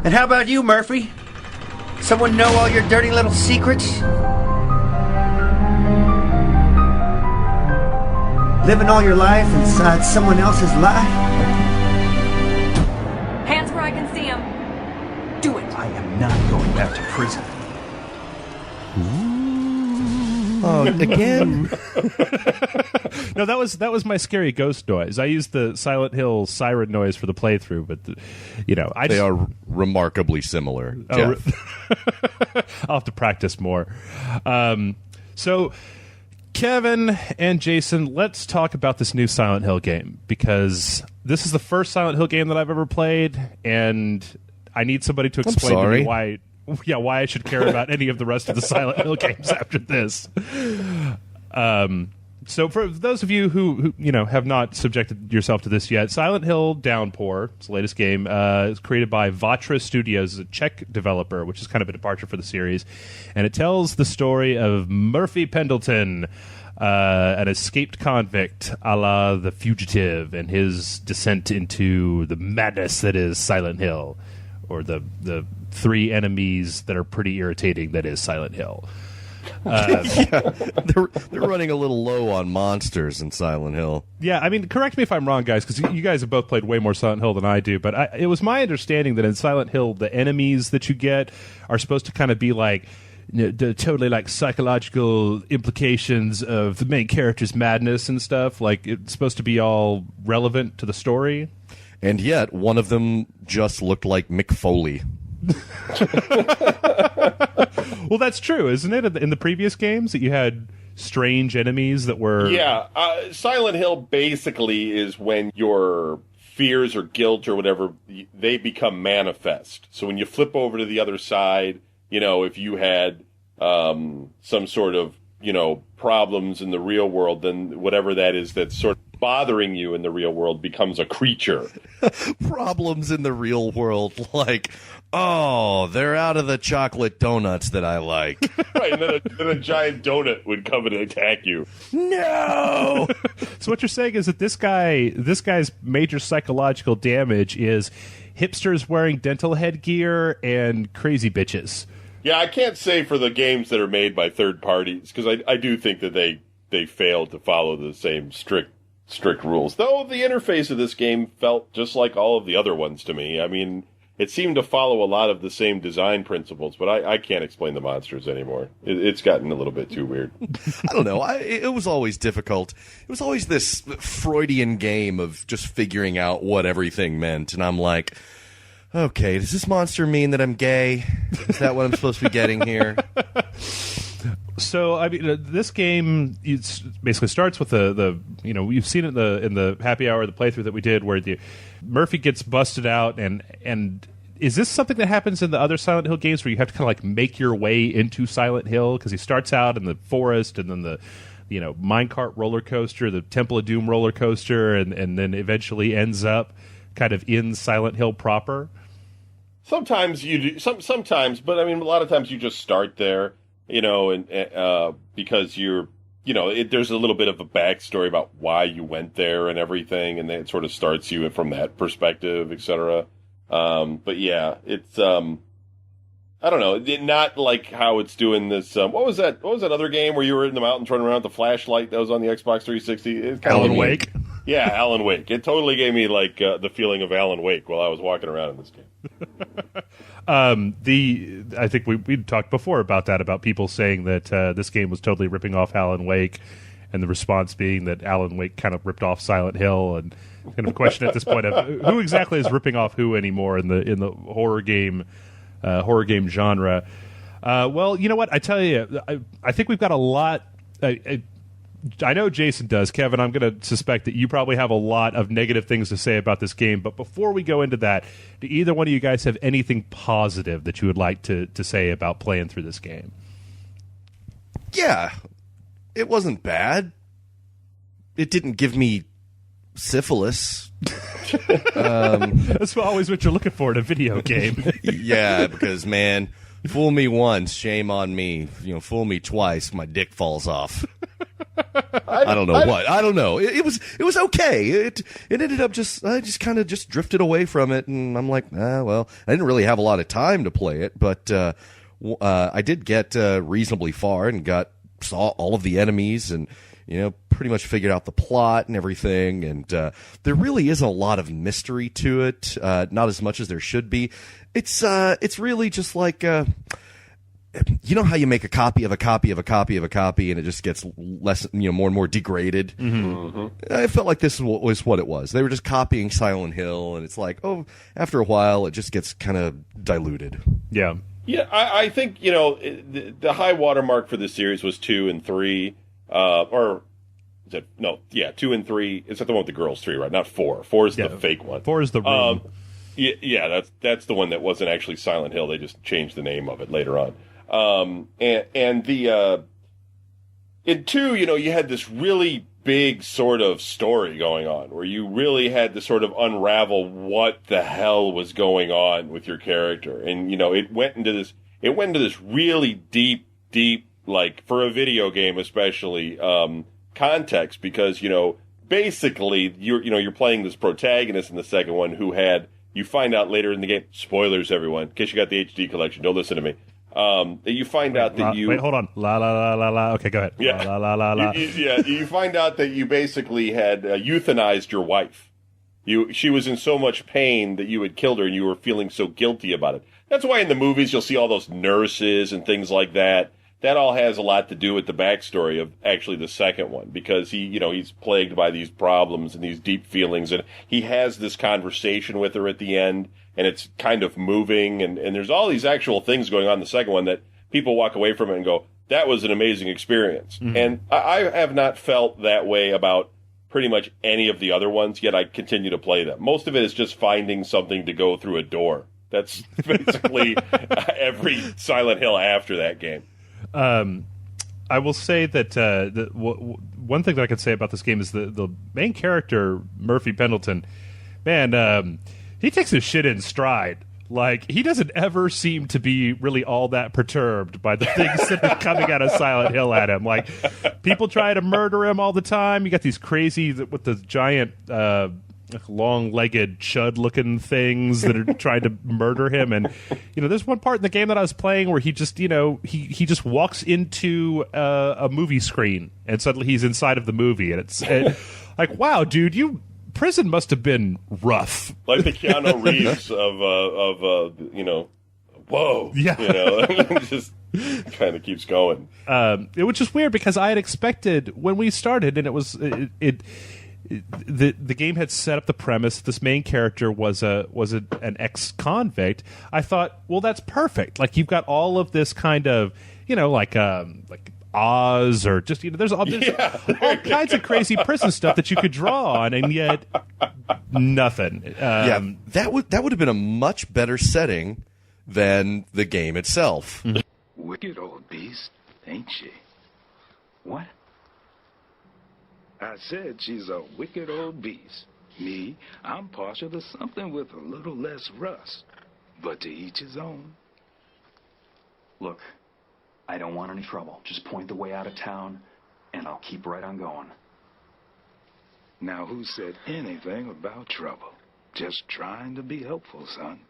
And how about you, Murphy? Someone know all your dirty little secrets? Living all your life inside someone else's life? Hands where I can see them. Do it. I am not going back to prison. Oh, again? No, that was my scary ghost noise. I used the Silent Hill siren noise for the playthrough, but they are remarkably similar. Jeff. I'll have to practice more. So, Kevin and Jason, let's talk about this new Silent Hill game, because this is the first Silent Hill game that I've ever played, and I need somebody to explain to me why I should care about any of the rest of the Silent Hill games after this. So for those of you who have not subjected yourself to this yet, Silent Hill Downpour, it's the latest game, is created by Vatra Studios, a Czech developer, which is kind of a departure for the series. And it tells the story of Murphy Pendleton, an escaped convict a la The Fugitive, and his descent into the madness that is Silent Hill, or the three enemies that are pretty irritating that is Silent Hill. They're running a little low on monsters in Silent Hill. Yeah, I mean, correct me if I'm wrong, guys, because you guys have both played way more Silent Hill than I do, but it was my understanding that in Silent Hill, the enemies that you get are supposed to kind of be like totally like psychological implications of the main character's madness and stuff. Like, it's supposed to be all relevant to the story. And yet, one of them just looked like Mick Foley. Well, that's true, isn't it? In the previous games, that you had strange enemies that were... Yeah, Silent Hill basically is when your fears or guilt or whatever, they become manifest. So when you flip over to the other side, if you had some sort of, problems in the real world, then whatever that is that's sort of bothering you in the real world becomes a creature. Problems in the real world, like, oh, they're out of the chocolate donuts that I like. Right, and then a giant donut would come and attack you. No! So what you're saying is that this guy's major psychological damage is hipsters wearing dental headgear and crazy bitches. Yeah, I can't say for the games that are made by third parties, because I do think that they failed to follow the same strict rules. Though the interface of this game felt just like all of the other ones to me. I mean, it seemed to follow a lot of the same design principles, but I can't explain the monsters anymore. It's gotten a little bit too weird. I don't know. It was always difficult. It was always this Freudian game of just figuring out what everything meant, and I'm like... Okay, does this monster mean that I'm gay? Is that what I'm supposed to be getting here? So, I mean, this game basically starts with the you've seen it in the happy hour, the playthrough that we did, where Murphy gets busted out, and is this something that happens in the other Silent Hill games where you have to kind of like make your way into Silent Hill? Because he starts out in the forest, and then the minecart roller coaster, the Temple of Doom roller coaster, and then eventually ends up kind of in Silent Hill proper. Sometimes you do, sometimes, but I mean, a lot of times you just start there, and because you're, there's a little bit of a backstory about why you went there and everything, and then it sort of starts you from that perspective, etc. But yeah, it's, I don't know, not like how it's doing this. What was that other game where you were in the mountains running around with the flashlight that was on the Xbox 360? It's kind Alan Wake. Yeah, Alan Wake. It totally gave me like the feeling of Alan Wake while I was walking around in this game. I think we talked before about that, about people saying that this game was totally ripping off Alan Wake, and the response being that Alan Wake kind of ripped off Silent Hill, and kind of a question at this point of who exactly is ripping off who anymore in the horror game genre. Well, you know what? I tell you, I think we've got a lot. I know Jason does. Kevin, I'm going to suspect that you probably have a lot of negative things to say about this game. But before we go into that, do either one of you guys have anything positive that you would like to say about playing through this game? Yeah, it wasn't bad. It didn't give me syphilis. That's always what you're looking for in a video game. Yeah, because, man, fool me once, shame on me. Fool me twice, my dick falls off. I don't know what. I don't know. It was okay. It ended up I just kind of just drifted away from it, and I'm like, well, I didn't really have a lot of time to play it, but I did get reasonably far and saw all of the enemies and pretty much figured out the plot and everything. And there really isn't a lot of mystery to it, not as much as there should be. It's really just like. You know how you make a copy of a copy of a copy of a copy, and it just gets less, more and more degraded. Mm-hmm. I felt like this was what it was. They were just copying Silent Hill, and it's like, after a while, it just gets kind of diluted. Yeah, yeah. I think the high watermark for this series was 2 and 3, or is it 2 and 3? Is that the one with the girls? 3, right? Not 4. 4 is the fake one. 4 is the room. Yeah, that's the one that wasn't actually Silent Hill. They just changed the name of it later on. In 2, you had this really big sort of story going on where you really had to sort of unravel what the hell was going on with your character. And, it went into this really deep, like for a video game, especially, context because, basically you're playing this protagonist in the second one who you find out later in the game, spoilers everyone, in case you got the HD collection, don't listen to me. You find out that Wait, hold on. La la la la la. Okay, go ahead. Yeah. La la la la. You find out that you basically had euthanized your wife. She was in so much pain that you had killed her, and you were feeling so guilty about it. That's why in the movies you'll see all those nurses and things like that. That all has a lot to do with the backstory of actually the second one, because he's plagued by these problems and these deep feelings, and he has this conversation with her at the end. And it's kind of moving, and there's all these actual things going on in the second one that people walk away from it and go, that was an amazing experience. Mm-hmm. And I have not felt that way about pretty much any of the other ones, yet I continue to play them. Most of it is just finding something to go through a door. That's basically every Silent Hill after that game. I will say that one thing that I can say about this game is the main character, Murphy Pendleton, man, he takes his shit in stride. Like, he doesn't ever seem to be really all that perturbed by the things that are coming out of Silent Hill at him. Like, people try to murder him all the time. You got these crazy, with the giant, long-legged, chud-looking things that are trying to murder him. And, there's one part in the game that I was playing where he just, he just walks into a movie screen, and suddenly he's inside of the movie. And it's like, wow, dude, prison must have been rough. Like the Keanu Reeves of whoa. Yeah. Just kind of keeps going. It was just weird because I had expected when we started, and it was the game had set up the premise this main character was an ex-convict. I thought, well, that's perfect. Like, you've got all of this kind of, like Oz, or just there's all kinds of crazy prison stuff that you could draw on, and yet nothing. That would have been a much better setting than the game itself. Wicked old beast, ain't she? What? I said she's a wicked old beast. Me, I'm partial to something with a little less rust. But to each his own. Look, I don't want any trouble. Just point the way out of town, and I'll keep right on going. Now, who said anything about trouble? Just trying to be helpful, son.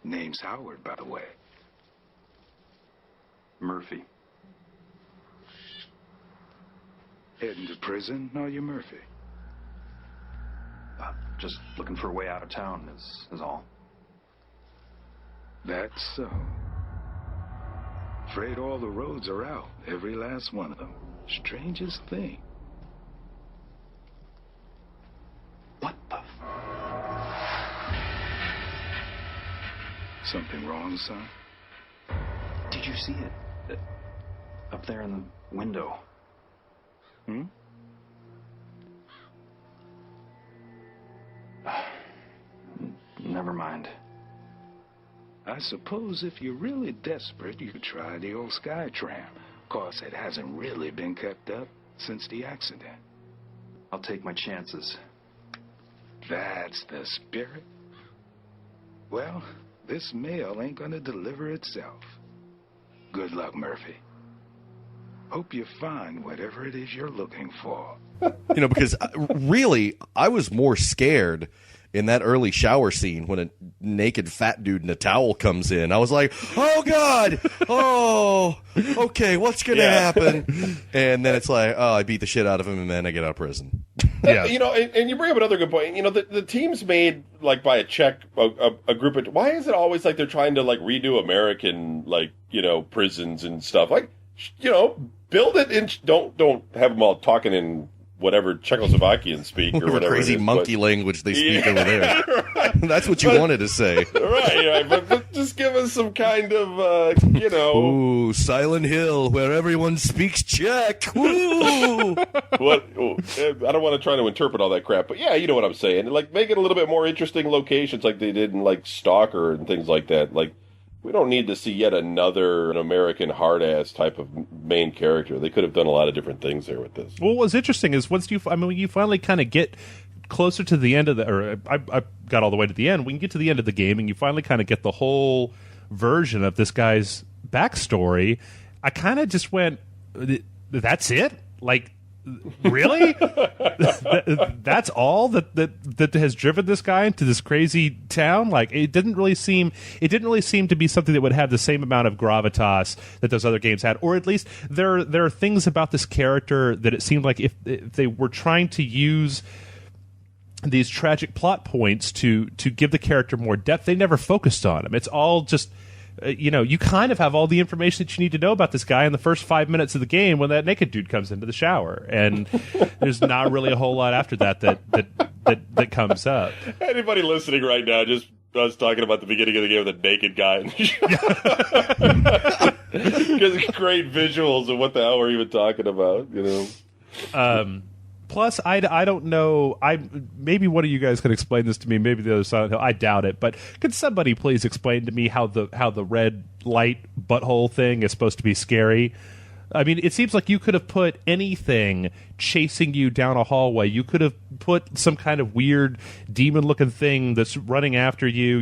Name's Howard, by the way. Murphy. Heading to prison, are you, Murphy? Just looking for a way out of town is all. That's so. Afraid all the roads are out, every last one of them. Strangest thing. What the? Something wrong, son? Did you see it? Up there in the window. Never mind. I suppose if you're really desperate, you could try the old Skytram. Of course, it hasn't really been kept up since the accident. I'll take my chances. That's the spirit. Well, this mail ain't gonna deliver itself. Good luck, Murphy. Hope you find whatever it is you're looking for. Because really, I was more scared in that early shower scene when a naked fat dude in a towel comes in. I was like, oh, God. Oh, okay, what's going to happen? And then it's like, oh, I beat the shit out of him, and then I get out of prison. Yeah. And you bring up another good point. The team's made, like, by a Czech, a group of... Why is it always like they're trying to, like, redo American, like, prisons and stuff? Like, build it in... Don't have them all talking in... whatever Czechoslovakian speak or whatever crazy monkey language they speak over there. Right. That's what you wanted to say. Right. But just give us some kind of, Ooh, Silent Hill, where everyone speaks Czech. Ooh. What? I don't want to try to interpret all that crap, but yeah, you know what I'm saying. Like, make it a little bit more interesting locations like they did in, like, Stalker and things like that. Like, we don't need to see yet another American hard-ass type of main character. They could have done a lot of different things there with this. Well, what's interesting is when you finally kind of get closer to the end of I got all the way to the end. When you get to the end of the game and you finally kind of get the whole version of this guy's backstory, I kind of just went, that's it? Like, really? That's all that has driven this guy into this crazy town? Like, it didn't really seem to be something that would have the same amount of gravitas that those other games had. Or at least there are things about this character that it seemed like if they were trying to use these tragic plot points to give the character more depth, they never focused on him. It's all just you kind of have all the information that you need to know about this guy in the first 5 minutes of the game when that naked dude comes into the shower, and there's not really a whole lot after that comes up. Anybody listening right now, just us talking about the beginning of the game with a naked guy in the shower. Because great visuals of what the hell we're even talking about, Plus, I don't know. Maybe one of you guys could explain this to me. Maybe the other Silent Hill. I doubt it. But could somebody please explain to me how the red light butthole thing is supposed to be scary? I mean, it seems like you could have put anything chasing you down a hallway. You could have put some kind of weird demon-looking thing that's running after you.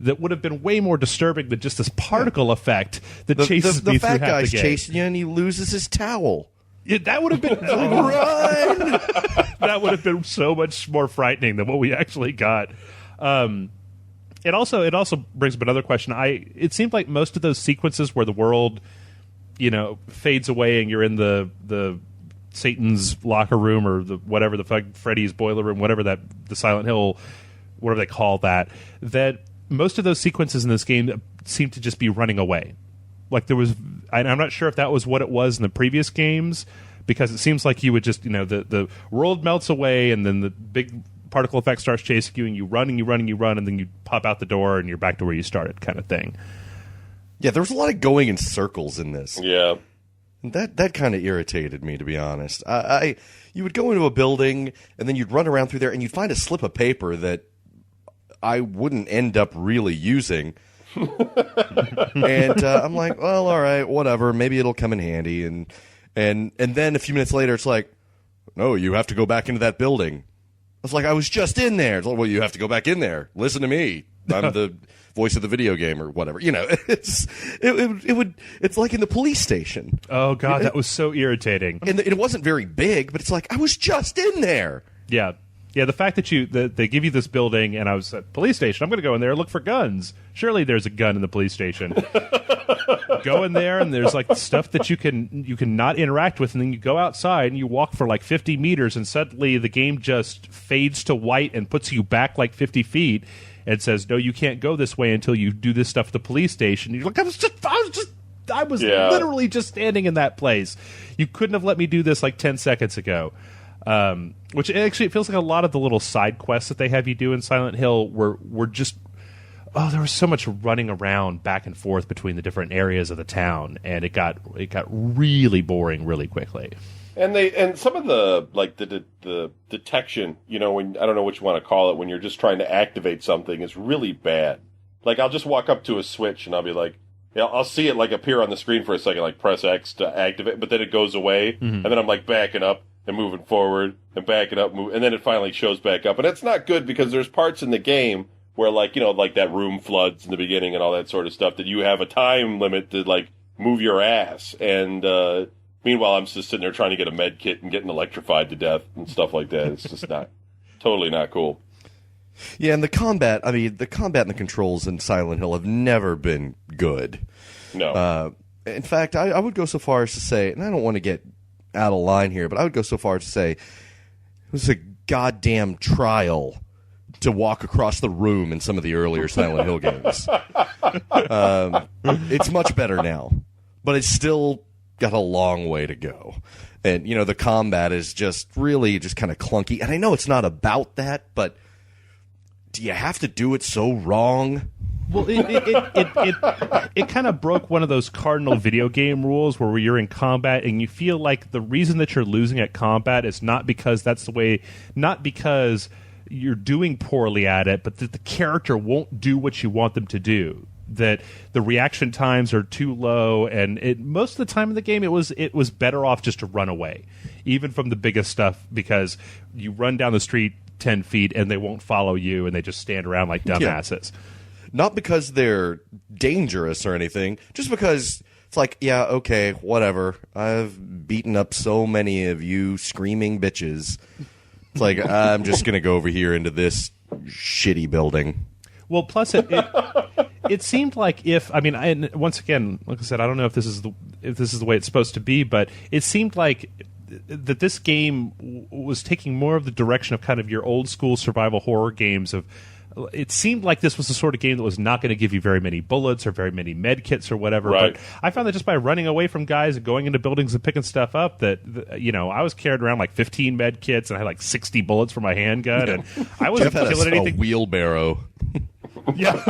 That would have been way more disturbing than just this particle effect that chases me through half the game. The fat guy's chasing you, and he loses his towel. Yeah, that would have been run. That would have been so much more frightening than what we actually got. It also brings up another question. It seemed like most of those sequences where the world, fades away and you're in the Satan's locker room or the Freddy's boiler room, whatever the Silent Hill, whatever they call that most of those sequences in this game seem to just be running away. Like I'm not sure if that was what it was in the previous games, because it seems like you would just, the world melts away and then the big particle effect starts chasing you and you run and you run and you run and then you pop out the door and you're back to where you started, kind of thing. Yeah, there was a lot of going in circles in this. Yeah. That kind of irritated me, to be honest. You would go into a building and then you'd run around through there and you'd find a slip of paper that I wouldn't end up really using. And I'm like, well, all right, whatever. Maybe it'll come in handy. And then a few minutes later, it's like, no, you have to go back into that building. I was like, I was just in there. It's like, well, you have to go back in there. Listen to me. I'm the voice of the video game or whatever. It's like in the police station. Oh God, that was so irritating. And it wasn't very big, but it's like I was just in there. Yeah. Yeah, the fact that they give you this building, and I was at police station, I'm going to go in there and look for guns. Surely there's a gun in the police station. Go in there, and there's like stuff that you can not interact with, and then you go outside and you walk for like 50 meters, and suddenly the game just fades to white and puts you back like 50 feet, and says, "No, you can't go this way until you do this stuff at the police station." And you're like, I was literally just standing in that place. You couldn't have let me do this like 10 seconds ago. Which actually, it feels like a lot of the little side quests that they have you do in Silent Hill were just, there was so much running around back and forth between the different areas of the town, and it got really boring really quickly. And some of the detection, when I don't know what you want to call it, when you're just trying to activate something, is really bad. Like, I'll just walk up to a switch and I'll be like, I'll see it like appear on the screen for a second, like press X to activate, but then it goes away, and then I'm like backing up and moving forward and backing up, and then it finally shows back up. And it's not good because there's parts in the game where, like that room floods in the beginning and all that sort of stuff that you have a time limit to, like, move your ass. And, Meanwhile, I'm just sitting there trying to get a med kit and getting electrified to death and stuff like that. It's just totally not cool. Yeah, and the combat and the controls in Silent Hill have never been good. No. In fact, I would go so far as to say, and I don't want to get out of line here, but I would go so far as to say it was a goddamn trial to walk across the room in some of the earlier Silent Hill games. It's much better now, but it's still got a long way to go. And, the combat is just really just kind of clunky. And I know it's not about that, but do you have to do it so wrong? Well, it kind of broke one of those cardinal video game rules where you're in combat and you feel like the reason that you're losing at combat is not because you're doing poorly at it, but that the character won't do what you want them to do. That the reaction times are too low, and most of the time in the game it was better off just to run away, even from the biggest stuff, because you run down the street 10 feet and they won't follow you and they just stand around like dumbasses. Yeah. Not because they're dangerous or anything, just because it's like, yeah, okay, whatever. I've beaten up so many of you screaming bitches. It's like, I'm just going to go over here into this shitty building. Well, plus it seemed like and once again, like I said, I don't know if this is the way it's supposed to be, but it seemed like that this game was taking more of the direction of kind of your old school survival horror games. It seemed like this was the sort of game that was not going to give you very many bullets or very many med kits or whatever. Right. But I found that just by running away from guys and going into buildings and picking stuff up, that I was carrying around like 15 med kits and I had like 60 bullets for my handgun, and I wasn't killing anything. A wheelbarrow. Yeah.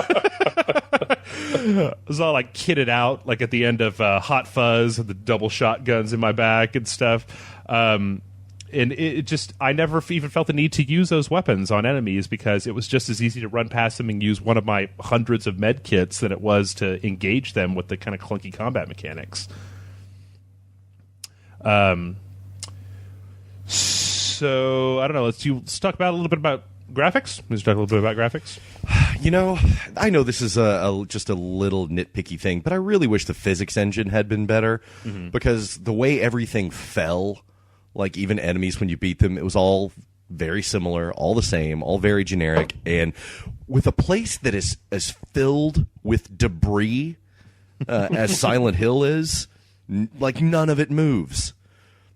It was all like kitted out, like at the end of Hot Fuzz, the double shotguns in my back and stuff. And it just, I never even felt the need to use those weapons on enemies because it was just as easy to run past them and use one of my hundreds of med kits than it was to engage them with the kind of clunky combat mechanics. So, I don't know, let's talk about a little bit about graphics. Let's talk a little bit about graphics. I know this is just a little nitpicky thing, but I really wish the physics engine had been better because the way everything fell, like even enemies when you beat them, it was all very similar, all the same, all very generic, and with a place that is as filled with debris as Silent Hill is, like none of it moves.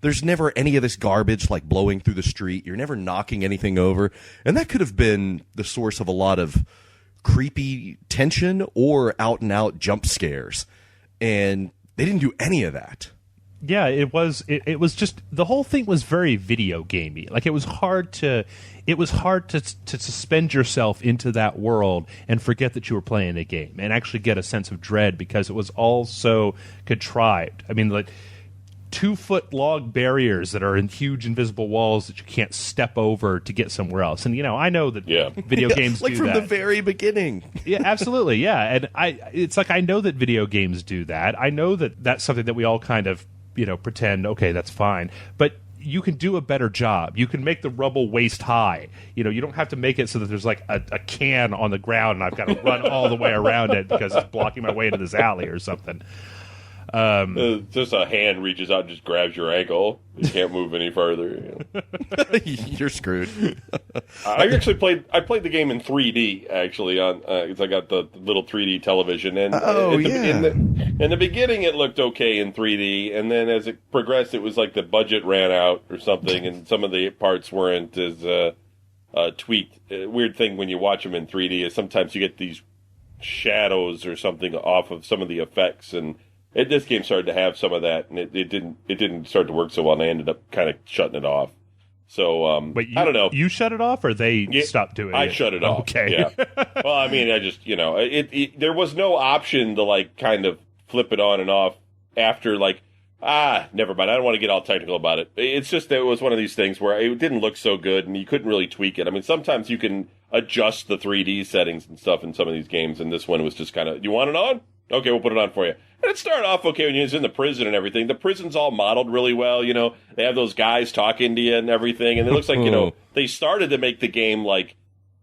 There's never any of this garbage like blowing through the street. You're never knocking anything over, and that could have been the source of a lot of creepy tension or out and out jump scares, and they didn't do any of that. Yeah, it was just, the whole thing was very video gamey. Like it was hard to suspend yourself into that world and forget that you were playing a game and actually get a sense of dread because it was all so contrived. I mean, like 2-foot log barriers that are in huge invisible walls that you can't step over to get somewhere else. And I know that video games like do from that. the very beginning. Yeah, absolutely. Yeah, and I know that video games do that. I know that that's something that we all kind of pretend, okay, that's fine. But you can do a better job. You can make the rubble waist high. You don't have to make it so that there's like a can on the ground and I've got to run all the way around it because it's blocking my way into this alley or something. Just a hand reaches out and just grabs your ankle. You can't move any further. You're screwed. I played the game in 3D actually on because I got the little 3D television, and in the beginning it looked okay in 3D, and then as it progressed, it was like the budget ran out or something, and some of the parts weren't as tweaked. Weird thing when you watch them in 3D is sometimes you get these shadows or something off of some of the effects, and this game started to have some of that, and it didn't start to work so well, and I ended up kind of shutting it off. So I don't know. You shut it off, or they stopped doing it? I shut it off. Okay. Yeah. Well, I mean, I just there was no option to like kind of flip it on and off after like never mind. I don't want to get all technical about it. It's just that it was one of these things where it didn't look so good, and you couldn't really tweak it. I mean, sometimes you can adjust the 3D settings and stuff in some of these games, and this one was just kind of, you want it on? Okay, we'll put it on for you. And it started off okay when you was in the prison and everything. The prison's all modeled really well, They have those guys talking to you and everything. And it looks like, they started to make the game like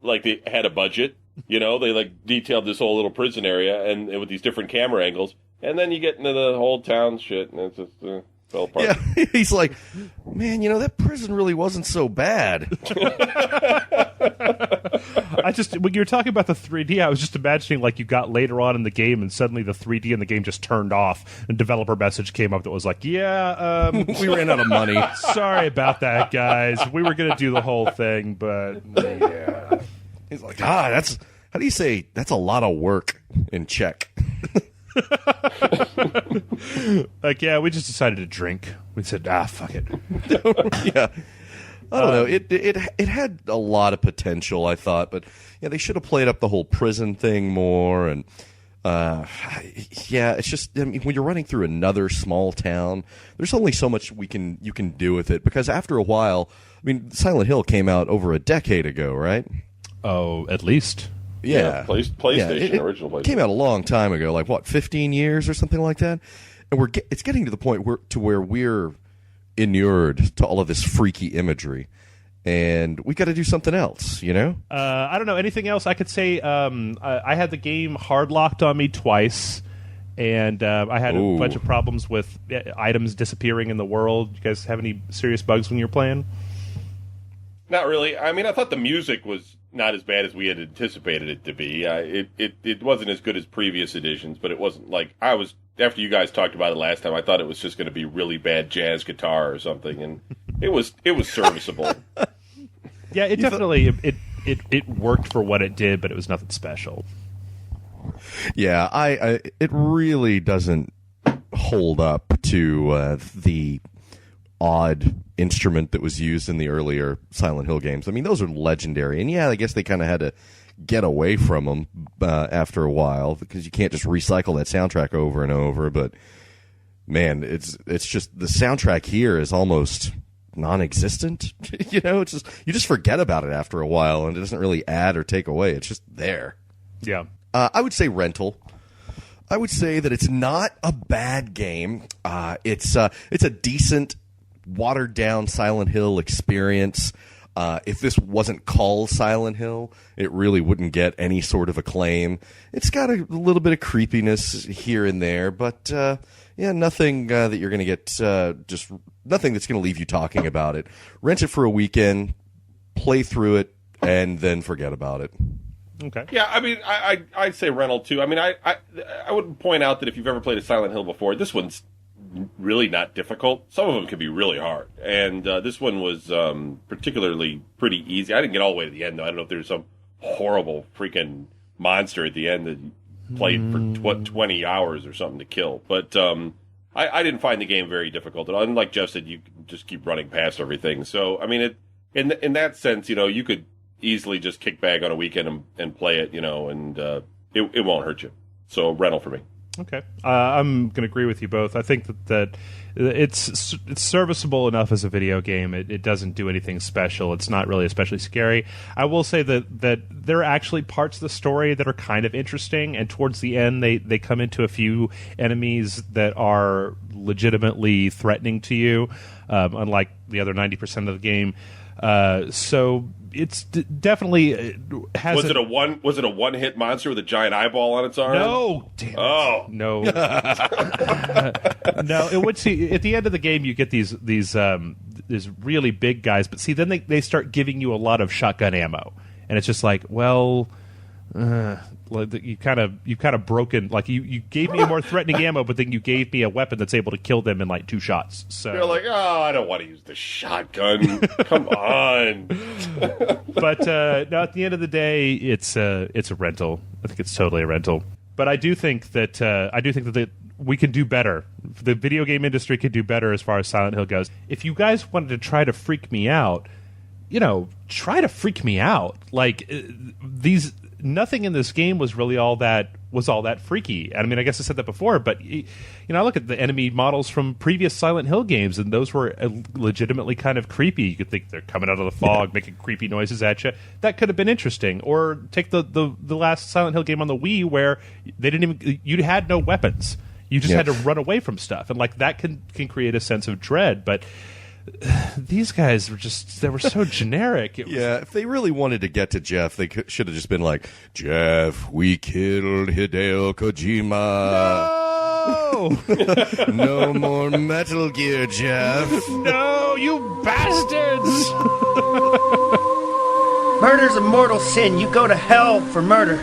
they had a budget. They like detailed this whole little prison area and with these different camera angles. And then you get into the whole town shit, and it's just... fell apart. Yeah, he's like, man, that prison really wasn't so bad. When you were talking about the 3D, I was just imagining like you got later on in the game and suddenly the 3D in the game just turned off and developer message came up that was like, we ran out of money. Sorry about that, guys. We were going to do the whole thing, but yeah. He's like, how do you say that's a lot of work in Czech? Like, yeah, we just decided to drink. We said, fuck it. Yeah. I don't know. It had a lot of potential, I thought, but yeah, they should have played up the whole prison thing more. And it's just when you're running through another small town, there's only so much you can do with it. Because after a while, Silent Hill came out over a decade ago, right? Oh, at least. Yeah, PlayStation, original PlayStation. Came out a long time ago, like 15 years or something like that. And it's getting to the point where we're inured to all of this freaky imagery, and we got to do something else, I don't know anything else I could say. I had the game hard locked on me twice, and I had a bunch of problems with items disappearing in the world. You guys have any serious bugs when you're playing? Not really. I thought the music was not as bad as we had anticipated it to be. It wasn't as good as previous editions, but it wasn't like after you guys talked about it last time, I thought it was just going to be really bad jazz guitar or something, and it was serviceable. Yeah, it definitely it worked for what it did, but it was nothing special. Yeah, it really doesn't hold up to the odd instrument that was used in the earlier Silent Hill games. Those are legendary, and yeah, I guess they kind of had to get away from them after a while because you can't just recycle that soundtrack over and over. But man, it's just the soundtrack here is almost non-existent. It's just you just forget about it after a while, and it doesn't really add or take away. It's just there. Yeah, I would say rental. I would say that it's not a bad game. It's a decent, watered down Silent Hill experience. If this wasn't called Silent Hill, it really wouldn't get any sort of acclaim. It's got a little bit of creepiness here and there, but nothing that you're going to get, just nothing that's going to leave you talking about it. Rent it for a weekend, play through it, and then forget about it. Okay. Yeah, I'd say rental too. I would point out that if you've ever played a Silent Hill before, this one's really not difficult. Some of them can be really hard, and this one was particularly pretty easy. I didn't get all the way to the end, though. I don't know if there's some horrible freaking monster at the end that you played for 20 hours or something to kill. But I didn't find the game very difficult at all. And like Jeff said, you can just keep running past everything. So, in that sense, you could easily just kick back on a weekend and play it, and it won't hurt you. So, rental for me. Okay, I'm going to agree with you both. I think that it's serviceable enough as a video game. It doesn't do anything special. It's not really especially scary. I will say that there are actually parts of the story that are kind of interesting, and towards the end they come into a few enemies that are legitimately threatening to you, unlike the other 90% of the game. So it's definitely has. Was it a one hit monster with a giant eyeball on its arm? No, damn it. Oh no, no. It would see at the end of the game you get these really big guys, but see then they start giving you a lot of shotgun ammo, and it's just like, well. You kind of broken. Like you gave me more threatening ammo, but then you gave me a weapon that's able to kill them in like 2 shots. So you're like, I don't want to use the shotgun. Come on. But no, at the end of the day, it's a rental. I think it's totally a rental. But I do think that we can do better. The video game industry could do better as far as Silent Hill goes. If you guys wanted to try to freak me out, try to freak me out. Like nothing in this game was really all that freaky. I guess I said that before, but I look at the enemy models from previous Silent Hill games, and those were legitimately kind of creepy. You could think they're coming out of the fog, making creepy noises at you. That could have been interesting. Or take the last Silent Hill game on the Wii, where you had no weapons. You just had to run away from stuff, and like that can create a sense of dread. But these guys were so generic. If they really wanted to get to Jeff, they should have just been like, Jeff, we killed Hideo Kojima. No! No more Metal Gear, Jeff. No, you bastards! Murder's a mortal sin. You go to hell for murder.